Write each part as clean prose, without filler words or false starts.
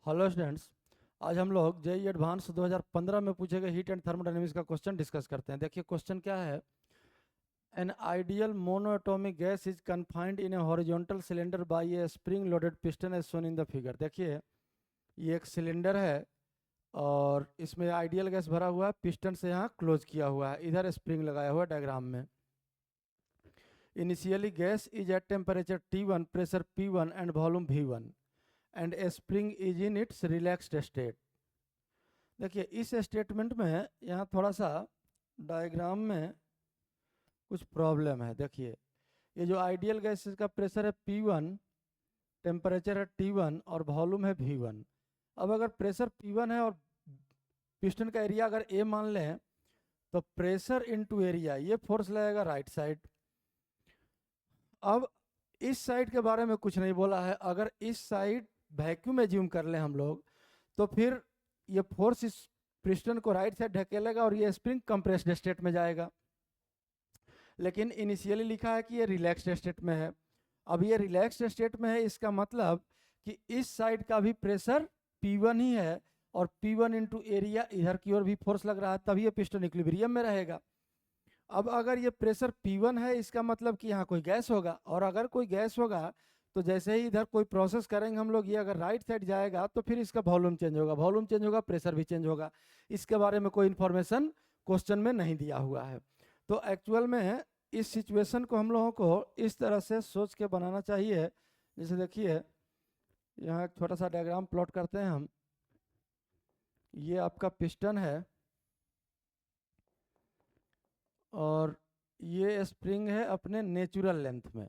Hello students. आज हम लोग जेईई एडवांस 2015 में पूछे गए हीट एंड थर्मोडायनेमिक्स का क्वेश्चन डिस्कस करते हैं। देखिए क्वेश्चन क्या है। An ideal monoatomic gas is confined in a horizontal cylinder by a spring loaded piston as shown in the figure. देखिए ये एक सिलेंडर है और इसमें आइडियल गैस भरा हुआ है, पिस्टन से यहाँ क्लोज किया हुआ है, इधर स्प्रिंग लगाया हुआ है डायग्राम में। Initially gas is at temperature T1, pressure P1 and volume V1 and A spring is in its relaxed state. देखिए इस स्टेटमेंट में यहाँ थोड़ा सा डायग्राम में कुछ प्रॉब्लम है। देखिए ये जो आइडियल गैस का प्रेशर है P1, टेम्परेचर है T1 और वॉल्यूम है V1। अब अगर प्रेशर P1 है और पिस्टन का एरिया अगर A मान लें तो प्रेशर इनटू एरिया, ये फोर्स लगेगा राइट साइड। अब इस साइड के बारे में कुछ नहीं बोला है। अगर इस साइड वैक्यूम एज्यूम कर लें हम लोग तो फिर ये फोर्स इस पिस्टन को राइट साइड ढकेलेगा और ये स्प्रिंग कंप्रेस्ड स्टेट में जाएगा। लेकिन इनिशियली लिखा है कि ये रिलैक्स्ड स्टेट में है। अब ये रिलैक्स्ड स्टेट में है, इसका मतलब कि इस साइड का भी प्रेशर P1 ही है और P1 इंटू एरिया, इधर की ओर भी फोर्स लग रहा है, तभी ये पिस्टन इक्विलिब्रियम में रहेगा। अब अगर ये प्रेशर P1 है, इसका मतलब कि यहाँ कोई गैस होगा, और अगर कोई गैस होगा तो जैसे ही इधर कोई प्रोसेस करेंगे हम लोग, ये अगर राइट साइड जाएगा तो फिर इसका वॉल्यूम चेंज होगा, वॉल्यूम चेंज होगा, प्रेशर भी चेंज होगा। इसके बारे में कोई इन्फॉर्मेशन क्वेश्चन में नहीं दिया हुआ है। तो एक्चुअल में इस सिचुएशन को हम लोगों को इस तरह से सोच के बनाना चाहिए। जैसे देखिए यहाँ एक छोटा सा डायग्राम प्लॉट करते हैं हम। ये आपका पिस्टन है और ये स्प्रिंग है अपने नेचुरल लेंथ में,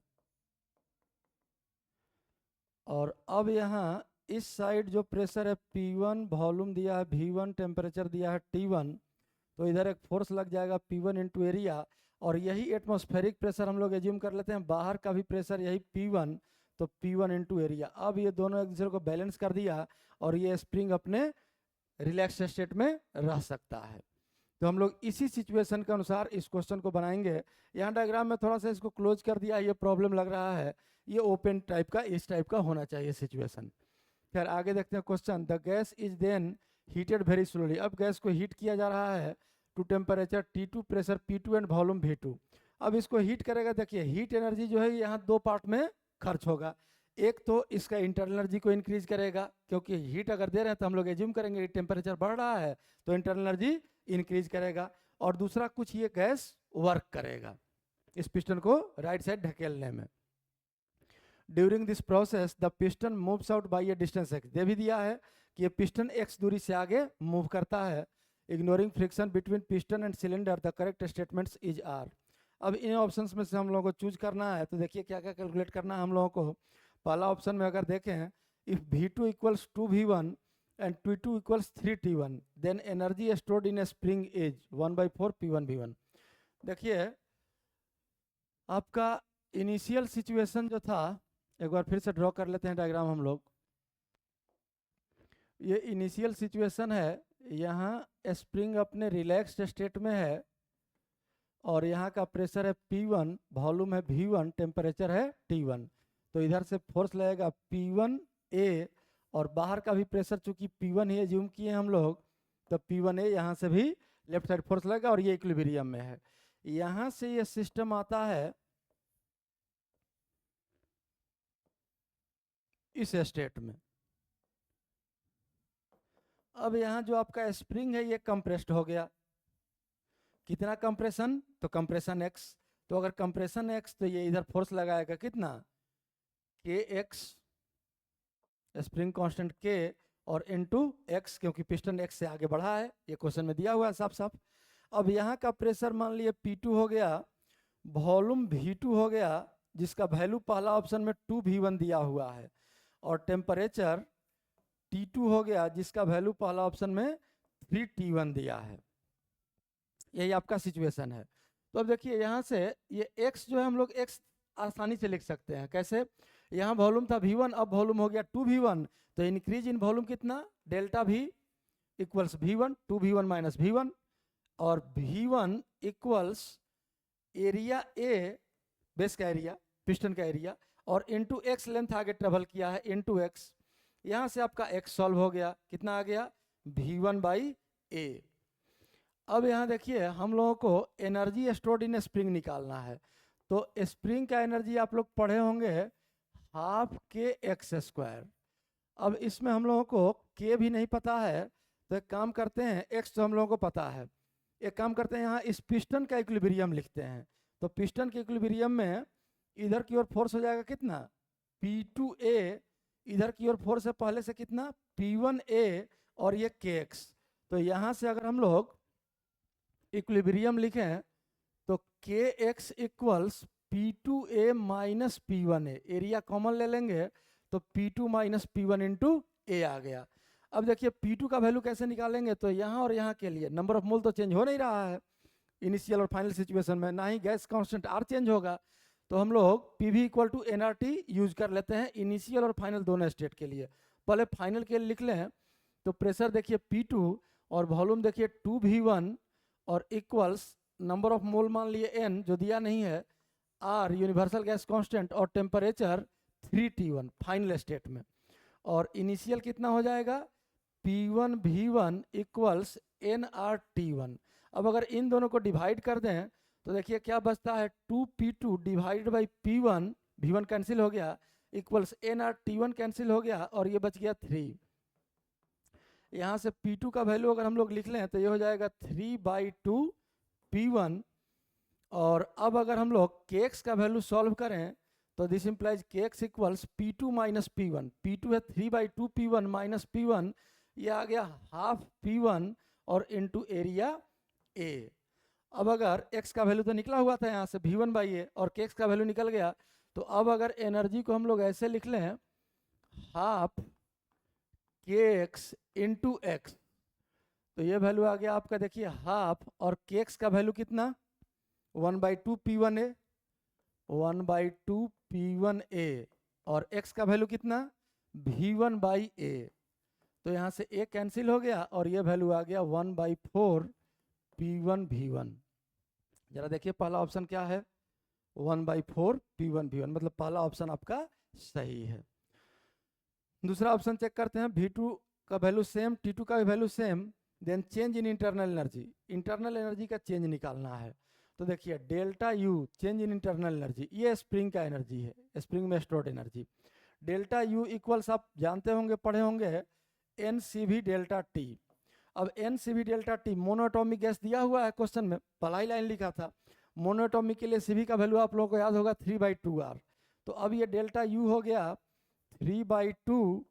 और अब यहाँ इस साइड जो प्रेशर है P1, वॉल्यूम दिया है V1, टेम्परेचर दिया है T1, तो इधर एक फोर्स लग जाएगा P1 इंटू एरिया, और यही एटमॉस्फेरिक प्रेशर हम लोग एज्यूम कर लेते हैं। बाहर का भी प्रेशर यही P1, तो P1 इंटू एरिया। अब ये दोनों एक दूसरे को बैलेंस कर दिया और ये स्प्रिंग अपने रिलैक्स स्टेट में रह सकता है। तो हम लोग इसी सिचुएशन के अनुसार इस क्वेश्चन को बनाएंगे। यहाँ डायग्राम में थोड़ा सा इसको क्लोज कर दिया, ये प्रॉब्लम लग रहा है, ये ओपन टाइप का, इस टाइप का होना चाहिए सिचुएशन। खैर आगे देखते हैं question. The gas is then heated very slowly. अब गैस को हीट किया जा रहा है to temperature T2, pressure P2 and volume V2। अब इसको हीट करेगा। देखिए हीट एनर्जी जो है यहाँ दो पार्ट में खर्च होगा। एक तो इसका इंटरनल एनर्जी को इंक्रीज करेगा, क्योंकि हीट अगर दे रहे हैं तो हम लोग एज्यूम करेंगे कि टेम्परेचर बढ़ रहा है तो इंटरनल एनर्जी इंक्रीज करेगा। और दूसरा कुछ ये गैस वर्क करेगा इस पिस्टन को राइट साइड ढकेलने में। During this process the piston moves out by A distance x। दे भी दिया है कि ये पिस्टन x दूरी से आगे मूव करता है। Ignoring friction between piston and cylinder the correct statements is are. अब इन ऑप्शंस में से हम लोगों को चूज करना है। तो देखिए क्या क्या कैलकुलेट करना है हम लोगों को। पहला ऑप्शन में अगर देखें, if V2 equals 2V1 and T2 equals 3T1, then energy stored in a spring is 1/4 P1V1। देखिए आपका इनिशियल सिचुएशन जो था, एक बार फिर से ड्रॉ कर लेते हैं डायग्राम हम लोग। ये इनिशियल सिचुएशन है, यहाँ स्प्रिंग अपने रिलैक्स्ड स्टेट में है और यहाँ का प्रेशर है P1, वॉल्यूम है V1, टेम्परेचर है T1। तो इधर से फोर्स लगेगा P1A, और बाहर का भी प्रेशर चूंकि P1 ही एज्यूम किए हम लोग, तो P1A यहाँ से भी लेफ्ट साइड फोर्स लगेगा और ये इक्विलिब्रियम में है। यहाँ से ये सिस्टम आता है इस स्टेट में। अब यहाँ जो आपका स्प्रिंग है ये कंप्रेस्ड हो गया। कितना कंप्रेशन? तो कंप्रेशन x। तो अगर कंप्रेशन x तो ये इधर फोर्स लगाएगा कितना? kx, स्प्रिंग कांस्टेंट k, और इनटू x, क्योंकि पिस्टन x से आगे बढ़ा है, ये क्वेश्चन में दिया हुआ है साफ साफ। अब यहाँ का प्रेशर मान लिए P2 हो गया, वॉल्यूम V2 हो गया जिसका वैल्यू पहला ऑप्शन में 2V1 दिया हुआ है, और टेम्परेचर T2 हो गया जिसका वैल्यू पहला ऑप्शन में 3T1 दिया है। यही आपका सिचुएशन है। तो अब देखिए यहाँ से ये x जो है हम लोग x आसानी से लिख सकते हैं। कैसे? यहाँ वॉल्यूम था V1, अब वॉल्यूम हो गया 2V1, तो इंक्रीज इन वॉल्यूम कितना? Delta V equals V1, 2V1 minus V1, और V1 equals area A, base का एरिया, पिस्टन का एरिया, और इंटू x लेंथ आगे ट्रेवल किया है, इंटू x। यहाँ से आपका x सॉल्व हो गया, कितना आ गया V1/A। अब यहाँ देखिए हम लोगों को एनर्जी स्टोर्ड इन स्प्रिंग निकालना है। तो स्प्रिंग का एनर्जी आप लोग पढ़े होंगे हाफ के एक्स स्क्वायर। अब इसमें हम लोगों को के भी नहीं पता है, तो एक काम करते हैं, एक्स तो हम लोगों को पता है, एक काम करते हैं यहाँ इस पिस्टन का इक्विलिब्रियम लिखते हैं। तो पिस्टन के इक्विलिब्रियम में इधर की ओर फोर्स हो जाएगा कितना P2A, इधर की ओर फोर्स है पहले से कितना P1A और ये KX। तो यहाँ से अगर हम लोग इक्विलिब्रियम लिखें तो KX equals P2A minus P1A, area common ले लेंगे तो P2 minus P1 into A आ गया। अब देखिए P2 का वैल्यू कैसे निकालेंगे, तो यहाँ और यहाँ के लिए नंबर ऑफ मोल तो चेंज हो नहीं रहा है इनिशियल और फाइनल सिचुएशन में, ना ही गैस कांस्टेंट R चेंज होगा। तो हम लोग PV equal to nRT use कर लेते हैं इनिशियल और फाइनल दोनों स्टेट के लिए। पहले फाइनल के लिए लिख लें, तो प्रेशर देखिए P2 और वॉल्यूम देखिए 2V1 और इक्वल्स नंबर ऑफ मोल मान लिए n जो दिया नहीं है, R यूनिवर्सल गैस कांस्टेंट और टेम्परेचर 3T1 फाइनल स्टेट में, और इनिशियल कितना हो जाएगा P1V1 इक्वल्स nRT1। अब अगर इन दोनों को डिवाइड कर दें तो देखिए क्या बचता है 2P2 divide by P1, V1 cancel हो गया, इक्वल्स nRT1 कैंसिल हो गया और ये बच गया 3। यहाँ से P2 का वैल्यू अगर हम लोग लिख लें तो ये हो जाएगा 3/2 P1। और अब अगर हम लोग KX का वैल्यू सॉल्व करें तो this implies KX equals P2 minus P1। P2 है 3/2 P1 माइनस P1, ये आ गया हाफ P1 और इनटू एरिया A। अब अगर x का वैल्यू तो निकला हुआ था यहाँ से V1/A और KX का वैल्यू निकल गया, तो अब अगर एनर्जी को हम लोग ऐसे लिख लें हाफ KX इंटू x, तो ये वैल्यू आ गया आपका देखिए हाफ, और KX का वैल्यू कितना 1/2 P1A, 1/2 P1A, और x का वैल्यू कितना V1/A। तो यहाँ से A कैंसिल हो गया और ये वैल्यू आ गया 1/4 P1V1। जरा देखिए पहला ऑप्शन क्या है 1/4 P1V1, मतलब पहला ऑप्शन आपका सही है। दूसरा ऑप्शन चेक करते हैं, V2 का वैल्यू सेम, T2 का value same, then change in internal energy, internal energy का चेंज निकालना है। तो देखिए delta U change in internal energy, ये स्प्रिंग का एनर्जी है, स्प्रिंग में stored energy. Delta U equals आप जानते होंगे पढ़े होंगे NCV डेल्टा T। अब NCV delta T monoatomic gas दिया हुआ है क्वेश्चन में, पहला ही लाइन लिखा था। मोनोएटॉमिक के लिए CV का वैल्यू आप लोगों को याद होगा 3/2 R। तो अब ये डेल्टा U हो गया 3/2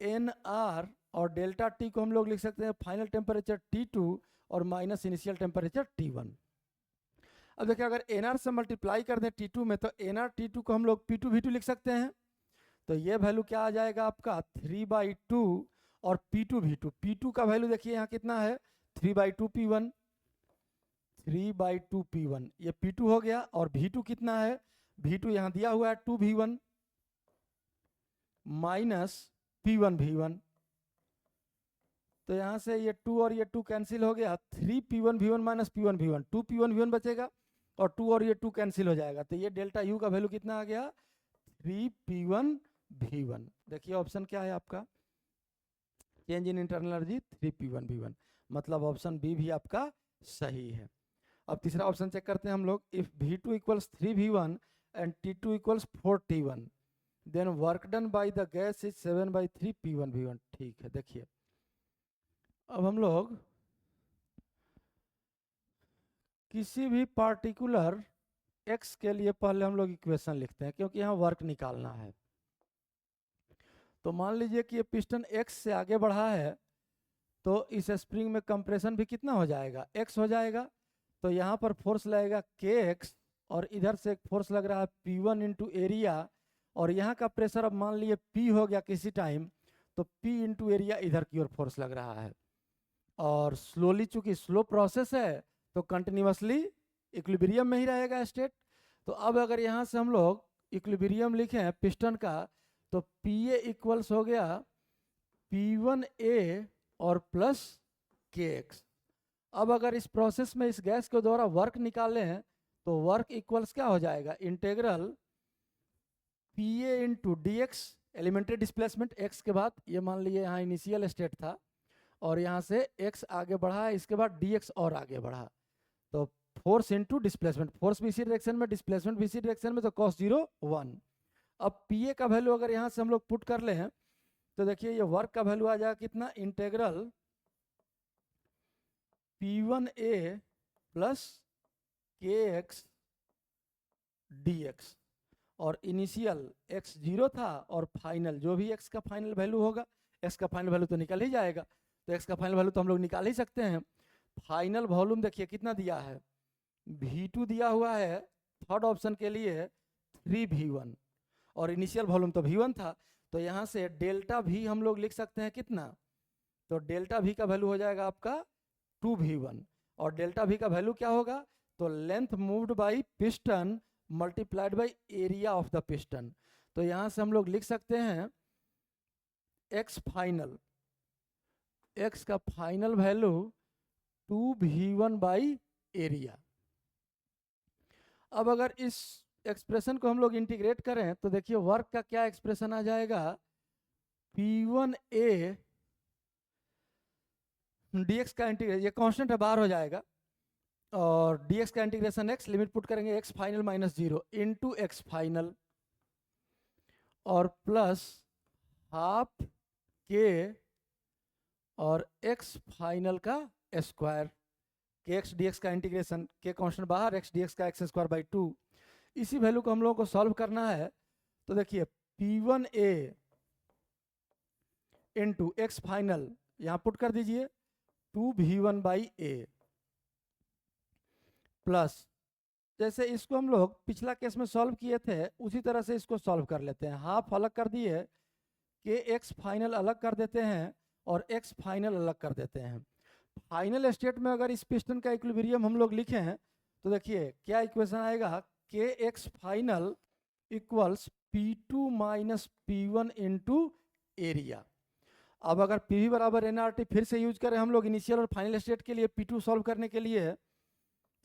NR, और डेल्टा T को हम लोग लिख सकते हैं फाइनल टेम्परेचर T2 और माइनस इनिशियल टेम्परेचर T1। अब देखिए अगर NR से मल्टीप्लाई कर दें T2 में तो NR T2 को हम लोग P2V2 लिख सकते हैं। तो ये वैल्यू क्या आ जाएगा आपका 3/2 और P2V2, P2 का वैल्यू देखिए यहाँ कितना है 3/2 P1, 3/2 P1, ये P2 हो गया। और V2 कितना है, V2 यहाँ दिया हुआ है 2V1 माइनस P1V1। तो यहाँ से ये 2 और ये 2 कैंसिल हो गया, 3P1V1 माइनस P1V1, 2P1V1 बचेगा और 2 और ये 2 कैंसिल हो जाएगा। तो ये डेल्टा U का वैल्यू कितना आ गया 3P1V1। देखिए ऑप्शन क्या है आपका change in internal energy 3P1V1, मतलब ऑप्शन बी भी आपका सही है। अब तीसरा ऑप्शन चेक करते हैं हम लोग, if V2 equals 3V1 and T2 equals 4T1 then work done by the gas is 7/3 P1V1। ठीक है, देखिए अब हम लोग किसी भी पार्टिकुलर x के लिए पहले हम लोग इक्वेशन लिखते हैं, क्योंकि यहाँ वर्क निकालना है। तो मान लीजिए कि ये पिस्टन x से आगे बढ़ा है, तो इस स्प्रिंग में कंप्रेशन भी कितना हो जाएगा x हो जाएगा। तो यहाँ पर फोर्स लगेगा KX और इधर से एक फोर्स लग रहा है P1 इंटू एरिया, और यहाँ का प्रेशर अब मान लिए P हो गया किसी टाइम, तो P इंटू एरिया इधर की ओर फोर्स लग रहा है। और स्लोली चूंकि स्लो प्रोसेस है तो कंटिन्यूसली इक्विलिब्रियम में ही रहेगा स्टेट। तो अब अगर यहाँ से हम लोग इक्विलिब्रियम लिखें पिस्टन का, तो PA इक्वल्स हो गया P1A और प्लस KX। अब अगर इस प्रोसेस में इस गैस के द्वारा वर्क निकालें तो वर्क इक्वल्स क्या हो जाएगा integral PA into DX elementary displacement x के बाद ये मान लीजिए यहाँ इनिशियल स्टेट था और यहाँ से x आगे बढ़ा, इसके बाद dx और आगे बढ़ा, तो फोर्स इनटू डिस्प्लेसमेंट, फोर्स भी इसी डायरेक्शन में, डिस्प्लेसमेंट भी इसी डायरेक्शन में, तो cos 0 1। अब pa का वैल्यू अगर यहाँ से हम लोग पुट कर लें तो देखिए ये वर्क का वैल्यू आ जाएगा कितना, integral P1A plus kx dx, और इनिशियल x 0 था और फाइनल जो भी x का फाइनल वैल्यू होगा, x का फाइनल वैल्यू तो निकल ही जाएगा, तो x का फाइनल वैल्यू तो हम लोग निकाल ही सकते हैं। फाइनल वॉल्यूम देखिए कितना दिया है, V2 दिया हुआ है थर्ड ऑप्शन के लिए 3V1, और इनिशियल वॉल्यूम तो V1 था, तो यहाँ से डेल्टा V हम लोग लिख सकते हैं कितना, तो डेल्टा V का वैल्यू हो जाएगा आपका 2V1, और डेल्टा V का वैल्यू क्या होगा, तो length moved by piston multiplied by area of the piston, तो यहाँ से हम लोग लिख सकते हैं x फाइनल, x का final value 2V1 by area. अब अगर इस एक्सप्रेशन को हम लोग इंटीग्रेट करें तो देखिए वर्क का क्या एक्सप्रेशन आ जाएगा, P1A dx का इंटीग्रेशन, ये कांस्टेंट है बाहर हो जाएगा, और dx का इंटीग्रेशन x, लिमिट पुट करेंगे x final minus 0 into x final, और प्लस हाफ k और x फाइनल का स्क्वायर, के एक्स डी एक्स का इंटीग्रेशन, के कांस्टेंट बाहर, x dx का x² बाई 2। इसी वैल्यू को हम लोगों को सॉल्व करना है, तो देखिए P1A इंटू एक्स फाइनल यहाँ पुट कर दीजिए 2V1 बाई ए, प्लस जैसे इसको हम लोग पिछला केस में सॉल्व किए थे उसी तरह से इसको सॉल्व कर लेते हैं, हाफ अलग कर दिए, के एक्स फाइनल अलग कर देते हैं और एक्स फाइनल अलग कर देते हैं। फाइनल स्टेट में अगर इस पिस्टन का इक्विलिब्रियम हम लोग लिखें तो देखिए क्या इक्वेशन आएगा, के x final equals P2 minus P1 into area. अब अगर PV बराबर nRT फिर से यूज करें हम लोग इनिशियल और फाइनल स्टेट के लिए P2 सॉल्व करने के लिए,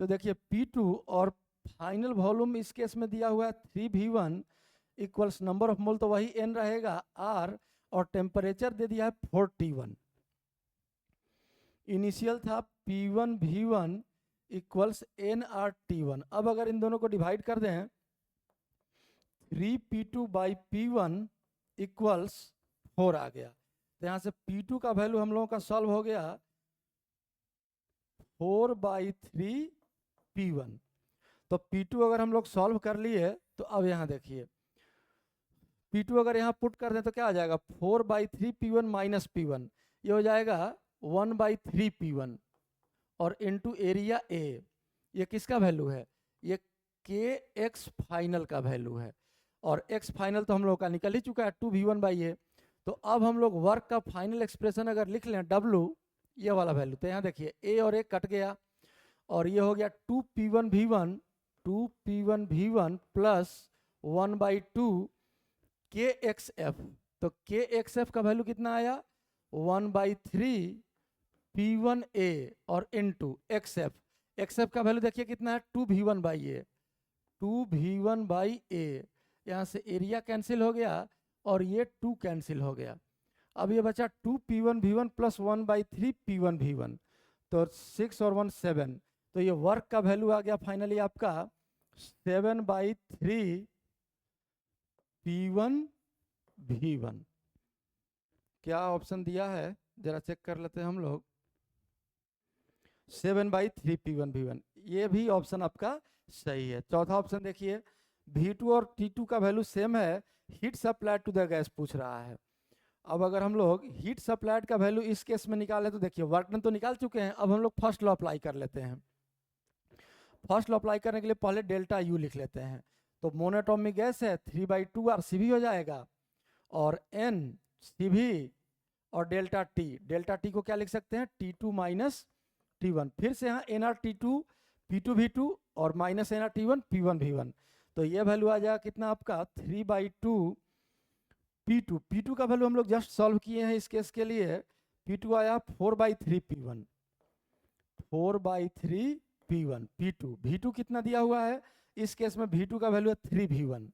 तो देखिए P2 और फाइनल वॉल्यूम इस केस में दिया हुआ है 3V1 equals number of mole तो वही n रहेगा R, और टेम्परेचर दे दिया है 41। इनिशियल था P1 V1 इक्वल्स nRT1। अब अगर इन दोनों को डिवाइड कर दें 3P2 बाई P1 इक्वल्स 4 आ गया, तो यहाँ से P2 का वैल्यू हम लोगों का सॉल्व हो गया 4 बाई 3P1। तो P2 अगर हम लोग सॉल्व कर लिए तो अब यहाँ देखिए P2 अगर यहाँ पुट कर दें तो क्या आ जाएगा, 4 बाई 3P1 माइनस P1, ये हो जाएगा 1 बाई 3P1, और इनटू एरिया A, ये किसका वैल्यू है, ये के एक्स फाइनल का वैल्यू है, और एक्स फाइनल तो हम लोग का निकल ही चुका है 2V1 बाई ए। तो अब हम लोग वर्क का फाइनल एक्सप्रेशन अगर लिख लें W, ये वाला वैल्यू, तो यहाँ देखिए A और A कट गया और ये हो गया 2P1 V1 plus 1 by 2 KXF। तो KXF का वैल्यू कितना आया, 1 बाई 3P1A और इनटू XF, XF का वैल्यू देखिए कितना है 2V1 by A, 2V1 by ए, यहाँ से एरिया कैंसिल हो गया और ये 2 कैंसिल हो गया। अब ये बचा 2P1 V1 plus 1 by 3P1 V1, तो 6 और 1 7, तो ये वर्क का वैल्यू आ गया फाइनली आपका 7 बाई 3P1 V1। क्या ऑप्शन दिया है जरा चेक कर लेते हैं हम लोग, 7 बाई 3P1 V1, ये भी ऑप्शन आपका सही है। चौथा ऑप्शन देखिए V2 और T2 का वैल्यू सेम है, heat supplied to the gas पूछ रहा है। अब अगर हम लोग हीट सप्लाइड का वैल्यू इस केस में निकाले तो देखिए वर्क डन तो निकाल चुके हैं, अब हम लोग फर्स्ट लॉ अप्लाई कर लेते हैं। फर्स्ट लॉ अप्लाई करने के लिए पहले डेल्टा U लिख लेते हैं, तो मोनोटॉमिक गैस है 3/2 RCV हो जाएगा, और N CV और डेल्टा T को क्या लिख सकते हैं T2 माइनस T1, फिर से यहाँ nRT2 P2 V2 और माइनस nRT1 P1 V1, तो ये वैल्यू आ जाएगा कितना आपका 3/2 P2 का वैल्यू हम लोग जस्ट सॉल्व किए हैं इस केस के लिए, P2 आया 4/3P1, 4/3P1 P2, V2 कितना दिया हुआ है इस केस में, V2 का वैल्यू है 3V1,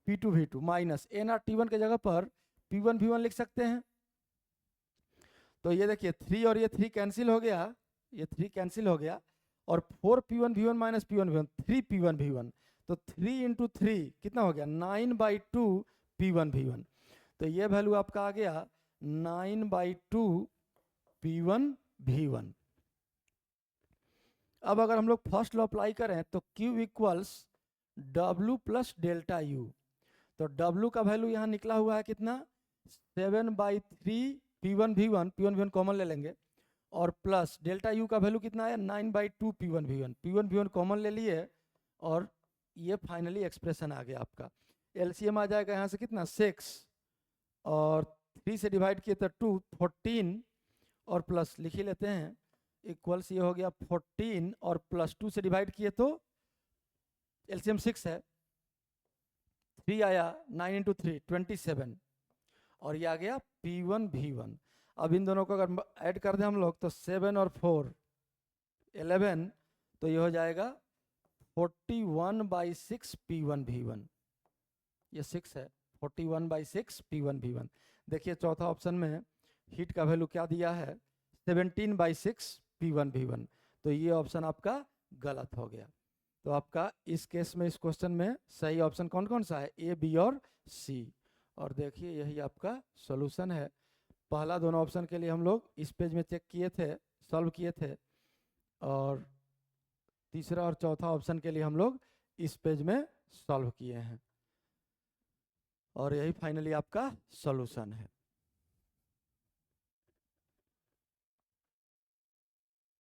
P2 V2 minus NR T1 के जगह पर P1 V1 लिख सकते हैं। तो ये देखिए 3 और ये 3 कैंसिल हो गया, ये 3 कैंसिल हो गया, और 4P1 V1 minus P1 V1 3P1 V1, तो 3 इंटू 3 कितना हो गया 9/2 P1 V1। तो ये वैल्यू आपका आ गया 9/2 P1 V1। अब अगर हम लोग फर्स्ट लॉ अप्लाई करें तो Q equals W plus delta U। तो W का वैल्यू यहाँ निकला हुआ है कितना 7/3 P1 V1, P1 V1 common ले लेंगे, और प्लस डेल्टा U का वैल्यू कितना है 9/2 P1 V1, P1 V1 common ले लिए, और ये फाइनली एक्सप्रेशन आ गया आपका। एलसीएम आ जाएगा यहाँ से कितना 6, और 3 से डिवाइड किए तो 2 14, और प्लस लिख ही लेते हैं इक्वल्स ये हो गया 14, और प्लस 2 से डिवाइड किए तो एलसीएम 6 है, 3 आया, 9 इंटू 3 27, और ये आ गया P1 V1। अब इन दोनों को अगर ऐड कर दें हम लोग तो 7 और 4 11, तो ये हो जाएगा 41/6 P1 V1। ये 6 है, 41/6 P1 V1। देखिए चौथा ऑप्शन में हीट का वैल्यू क्या दिया है 17/6 P1 V1, तो ये ऑप्शन आपका गलत हो गया। तो आपका इस केस में इस क्वेश्चन में सही ऑप्शन कौन कौन सा है A, B और C। और देखिए यही आपका सॉल्यूशन है। पहला दोनों ऑप्शन के लिए हम लोग इस पेज में चेक किए थे, सॉल्व किए थे, और तीसरा और चौथा ऑप्शन के लिए हम लोग इस पेज में सॉल्व किए हैं, और यही फाइनली आपका सॉल्यूशन है।